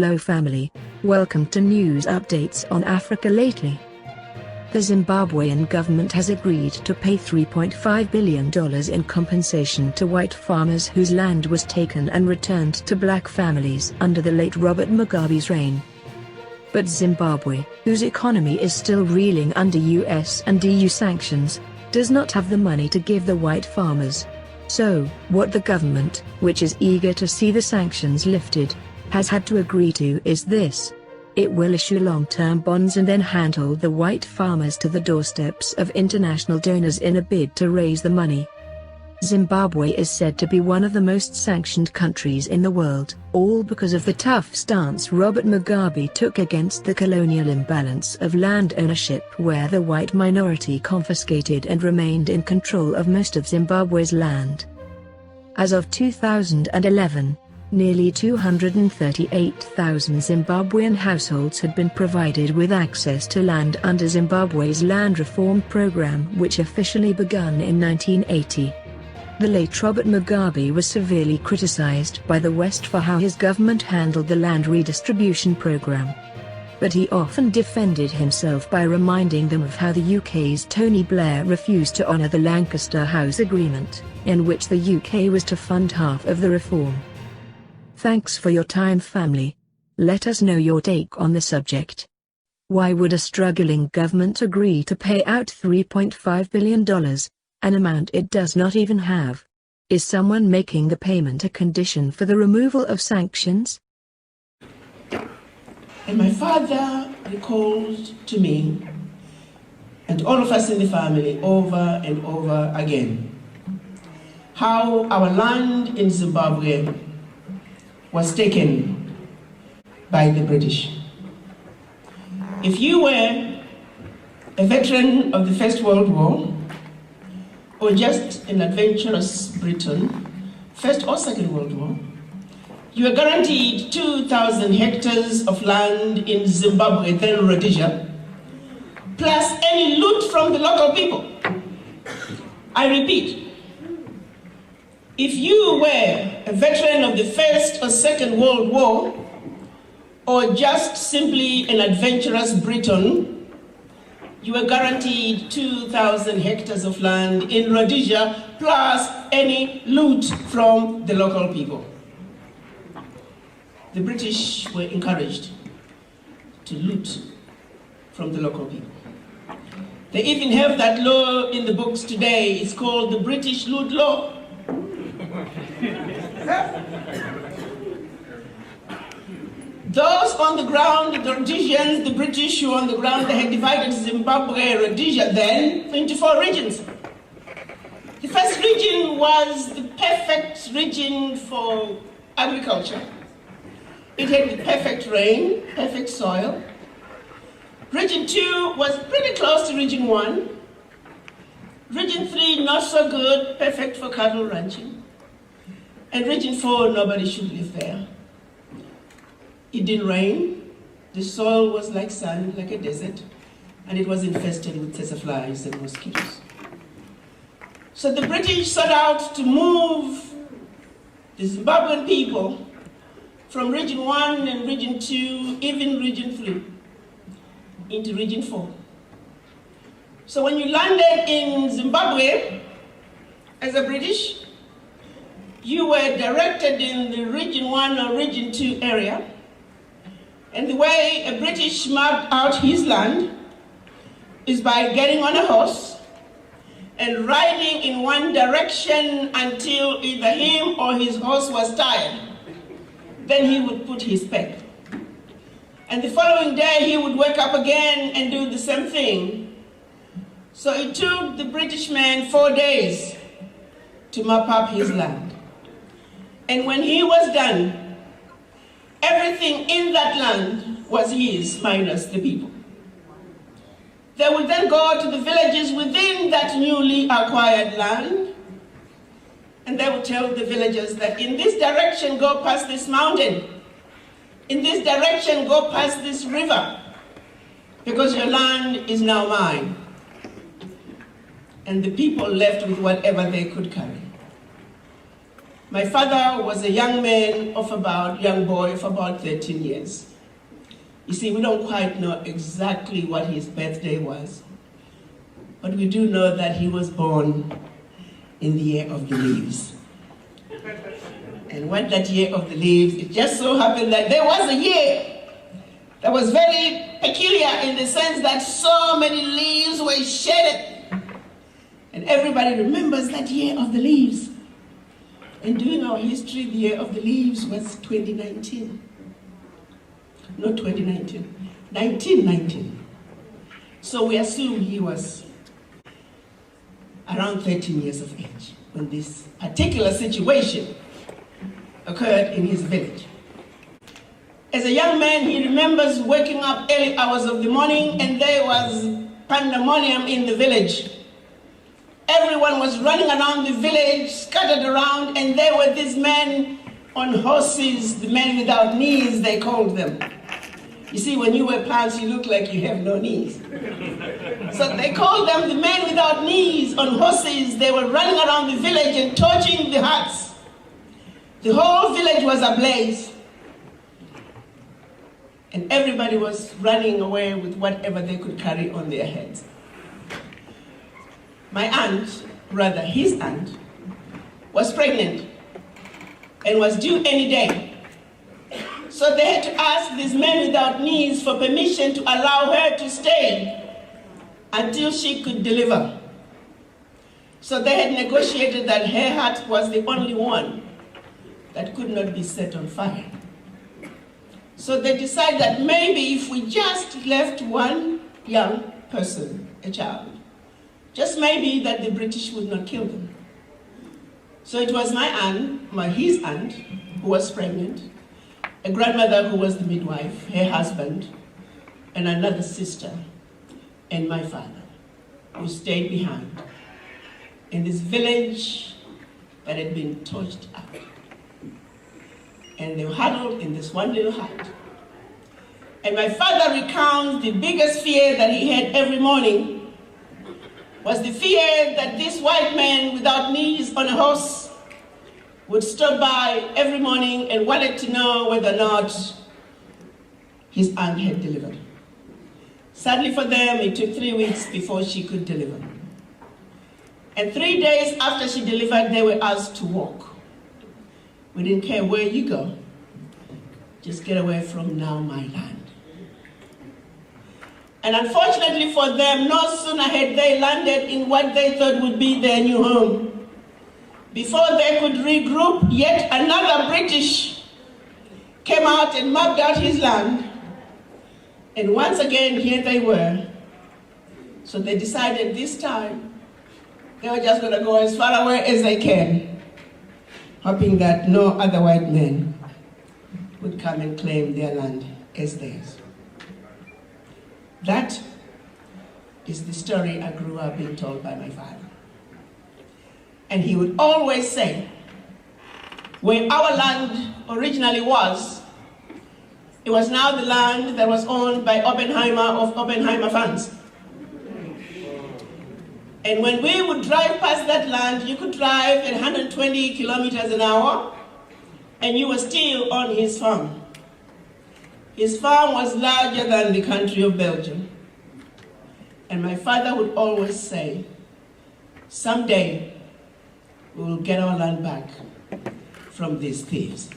Hello family. Welcome to news updates on Africa lately. The Zimbabwean government has agreed to pay $3.5 billion in compensation to white farmers whose land was taken and returned to black families under the late Robert Mugabe's reign. But Zimbabwe, whose economy is still reeling under US and EU sanctions, does not have the money to give the white farmers. So, what the government, which is eager to see the sanctions lifted, has had to agree to is this. It will issue long-term bonds and then handle the white farmers to the doorsteps of international donors in a bid to raise the money. Zimbabwe is said to be one of the most sanctioned countries in the world, all because of the tough stance Robert Mugabe took against the colonial imbalance of land ownership, where the white minority confiscated and remained in control of most of Zimbabwe's land. As of 2011, nearly 238,000 Zimbabwean households had been provided with access to land under Zimbabwe's land reform program, which officially began in 1980. The late Robert Mugabe was severely criticized by the West for how his government handled the land redistribution program. But he often defended himself by reminding them of how the UK's Tony Blair refused to honour the Lancaster House Agreement, in which the UK was to fund half of the reform. Thanks for your time, family. Let us know your take on the subject. Why would a struggling government agree to pay out $3.5 billion? An amount it does not even have. Is someone making the payment a condition for the removal of sanctions? And my father recalled to me, and all of us in the family, over and over again, how our land in Zimbabwe was taken by the British. If you were a veteran of the First World War, or just an adventurous Briton, First or Second World War, you were guaranteed 2,000 hectares of land in Zimbabwe, then Rhodesia, plus any loot from the local people. I repeat, if you were a veteran of the First or Second World War, or just simply an adventurous Briton, you were guaranteed 2,000 hectares of land in Rhodesia, plus any loot from the local people. The British were encouraged to loot from the local people. They even have that law in the books today. It's called the British Loot Law. Those on the ground, the Rhodesians, the British who were on the ground, they had divided Zimbabwe, Rhodesia then, into 4 regions. The first region was the perfect region for agriculture. It had the perfect rain, perfect soil. Region 2 was pretty close to Region 1. Region 3, not so good, perfect for cattle ranching. And Region 4, nobody should live there. It didn't rain, the soil was like sand, like a desert, and it was infested with tsetse flies and mosquitoes. So the British set out to move the Zimbabwean people from Region 1 and Region 2, even Region 3, into Region 4. So when you landed in Zimbabwe as a British, you were directed in the Region 1 or Region 2 area. And the way a British mapped out his land is by getting on a horse and riding in one direction until either him or his horse was tired. Then he would put his peg. And the following day he would wake up again and do the same thing. So it took the British man 4 days to map up his land. And when he was done, everything in that land was his, minus the people. They would then go to the villages within that newly acquired land, and they would tell the villagers that in this direction, go past this mountain. In this direction, go past this river, because your land is now mine. And the people left with whatever they could carry. My father was a young boy of about 13 years. You see, we don't quite know exactly what his birthday was, but we do know that he was born in the year of the leaves. And what that year of the leaves, it just so happened that there was a year that was very peculiar in the sense that so many leaves were shedded. And everybody remembers that year of the leaves. And during our history, the year of the leaves was 2019. Not 2019, 1919. So we assume he was around 13 years of age when this particular situation occurred in his village. As a young man, he remembers waking up early hours of the morning and there was pandemonium in the village. Everyone was running around the village, scattered around, and there were these men on horses, the men without knees, they called them. You see, when you wear pants, you look like you have no knees. So they called them the men without knees on horses. They were running around the village and torching the huts. The whole village was ablaze. And everybody was running away with whatever they could carry on their heads. My aunt, rather his aunt, was pregnant and was due any day. So they had to ask these men without knees for permission to allow her to stay until she could deliver. So they had negotiated that her hut was the only one that could not be set on fire. So they decided that maybe if we just left one young person, a child, just maybe that the British would not kill them. So it was my aunt, his aunt, who was pregnant, a grandmother who was the midwife, her husband, and another sister, and my father, who stayed behind in this village that had been torched up. And they were huddled in this one little hut. And my father recounts the biggest fear that he had every morning was the fear that this white man without knees on a horse would stop by every morning and wanted to know whether or not his aunt had delivered. Sadly for them, it took 3 weeks before she could deliver. And 3 days after she delivered, they were asked to walk. We didn't care where you go, just get away from now my land. And unfortunately for them, no sooner had they landed in what they thought would be their new home, before they could regroup, yet another British came out and mapped out his land. And once again, here they were. So they decided this time, they were just going to go as far away as they can, hoping that no other white men would come and claim their land as theirs. That is the story I grew up being told by my father. And he would always say, where our land originally was, it was now the land that was owned by Oppenheimer of Oppenheimer Funds. And when we would drive past that land, you could drive at 120 kilometers an hour, and you were still on his farm. His farm was larger than the country of Belgium. And my father would always say, someday we will get our land back from these thieves.